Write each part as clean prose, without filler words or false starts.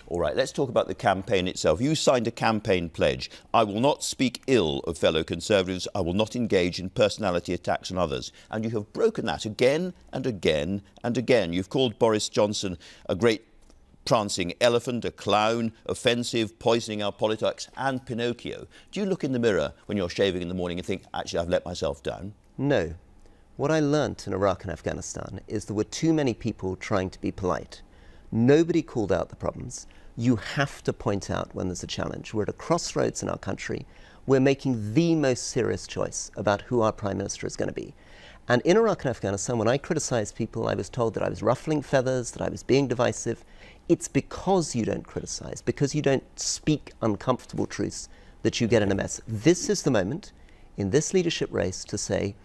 All right, let's talk about the campaign itself. You signed a campaign pledge. I will not speak ill of fellow Conservatives. I will not engage in personality attacks on others. And you have broken that again and again and again. You've called Boris Johnson a great prancing elephant, a clown, offensive, poisoning our politics, and Pinocchio. Do you look in the mirror when you're shaving in the morning and think, actually, I've let myself down? No. What I learnt in Iraq and Afghanistan is there were too many people trying to be polite. Nobody called out the problems. You have to point out when there's a challenge. We're at a crossroads in our country. We're making the most serious choice about who our Prime Minister is going to be. And in Iraq and Afghanistan, when I criticised people, I was told that I was ruffling feathers, that I was being divisive. It's because you don't criticise, because you don't speak uncomfortable truths, that you get in a mess. This is the moment in this leadership race to say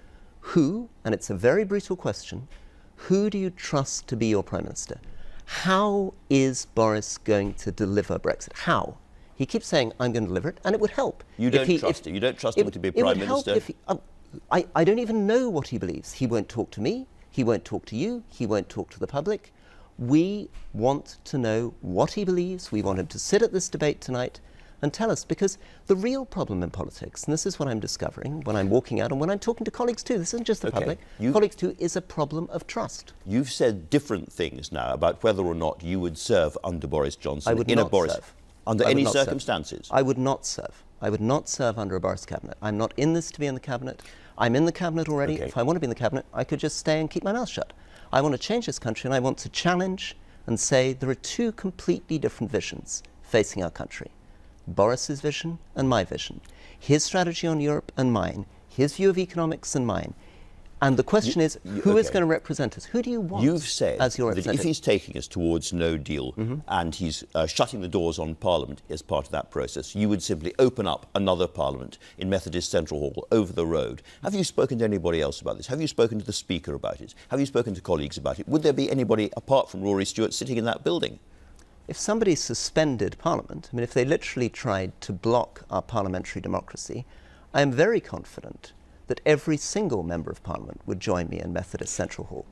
who, and it's a very brutal question, who do you trust to be your Prime Minister? How is Boris going to deliver Brexit? How? He keeps saying, I'm going to deliver it, and it would help. You don't trust him? You don't trust him to be Prime Minister? I don't even know what he believes. He won't talk to me. He won't talk to you. He won't talk to the public. We want to know what he believes. We want him to sit at this debate tonight and tell us, because the real problem in politics, and this is what I'm discovering when I'm walking out and when I'm talking to colleagues too, this isn't just the public, colleagues too, is a problem of trust. You've said different things now about whether or not you would serve under Boris Johnson. I would not serve. Under any circumstances? I would not serve. I would not serve under a Boris cabinet. I'm not in this to be in the cabinet. I'm in the cabinet already. If I want to be in the cabinet, I could just stay and keep my mouth shut. I want to change this country, and I want to challenge and say there are two completely different visions facing our country. Boris's vision and my vision. His strategy on Europe and mine. His view of economics and mine. And the question is, who is going to represent us? Who do you want as your representative? That if he's taking us towards no deal and he's shutting the doors on Parliament as part of that process, you would simply open up another Parliament in Methodist Central Hall over the road. Have you spoken to anybody else about this? Have you spoken to the Speaker about it? Have you spoken to colleagues about it? Would there be anybody apart from Rory Stewart sitting in that building? If somebody suspended Parliament, I mean, if they literally tried to block our parliamentary democracy, I am very confident that every single member of Parliament would join me in Methodist Central Hall.